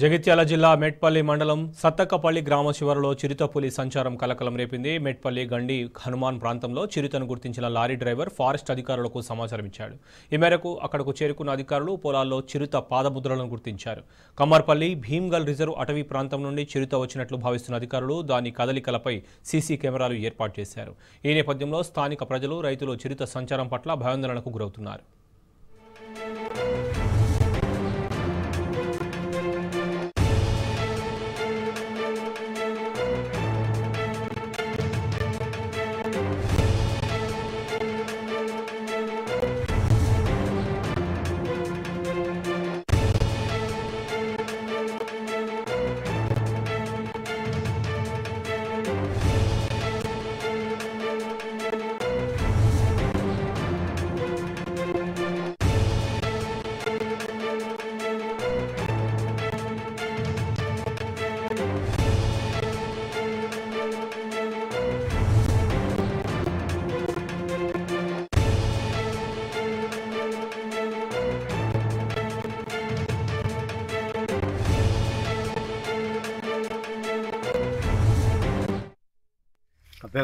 జగిత్యాల జిల్లా మెట్పల్లి మండలం సత్తక్కపల్లి గ్రామ శివారులో చిరుతపులి సంచారం కలకలం రేపింది. మెట్పల్లి గండి హనుమాన్ ప్రాంతంలో చిరుతను గుర్తించిన లారీ డ్రైవర్ ఫారెస్ట్ అధికారులకు సమాచారం ఇచ్చాడు. ఈ మేరకు అక్కడకు చేరుకున్న అధికారులు పొలాల్లో చిరుత పాదముద్రలను గుర్తించారు. కమ్మర్పల్లి భీమ్గల్ రిజర్వ్ అటవీ ప్రాంతం నుండి చిరుత వచ్చినట్లు భావిస్తున్న అధికారులు దాని కదలికలపై సీసీ కెమెరాలు ఏర్పాటు చేశారు. ఈ నేపథ్యంలో స్థానిక ప్రజలు, రైతులు చిరుత సంచారం పట్ల భయాందోళనకు గురవుతున్నారు.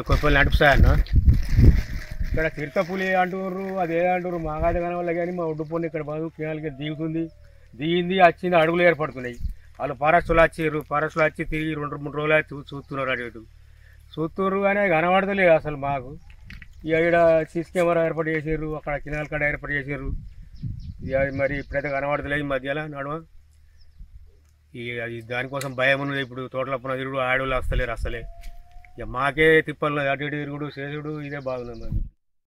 కొప్పలు నడుపుతాయన్న ఇక్కడ చిరుతపులి అంటున్నారు, అదే అంటారు మాగాది కనవల్ల కానీ మా ఒడ్డుపోని ఇక్కడ బాగు కినాలకి దిగింది వచ్చింది, అడుగులు ఏర్పడుతున్నాయి. వాళ్ళు ఫారెస్టులు వచ్చి తిరిగి 2-3 రోజులు చూస్తున్నారు, అటు చూస్తున్నారు కానీ కనబడతలేదు అసలు మాకు. ఇక ఇక్కడ సీసీ కెమెరా ఏర్పాటు చేసారు, అక్కడ కినాల కాడ ఏర్పాటు చేసారు. ఇక మరి ఇప్పుడైతే కనబడతలేదు ఈ మధ్యలో నడుమ. ఇక అది దానికోసం భయం ఉన్నది. ఇప్పుడు తోటల పునరుడు ఆడవాళ్ళు వస్తలేరు అసలే. ఇక మాకే తిప్పలు అటు ఇటు తిరుగుడు చేసుడు ఇదే బాగుంది.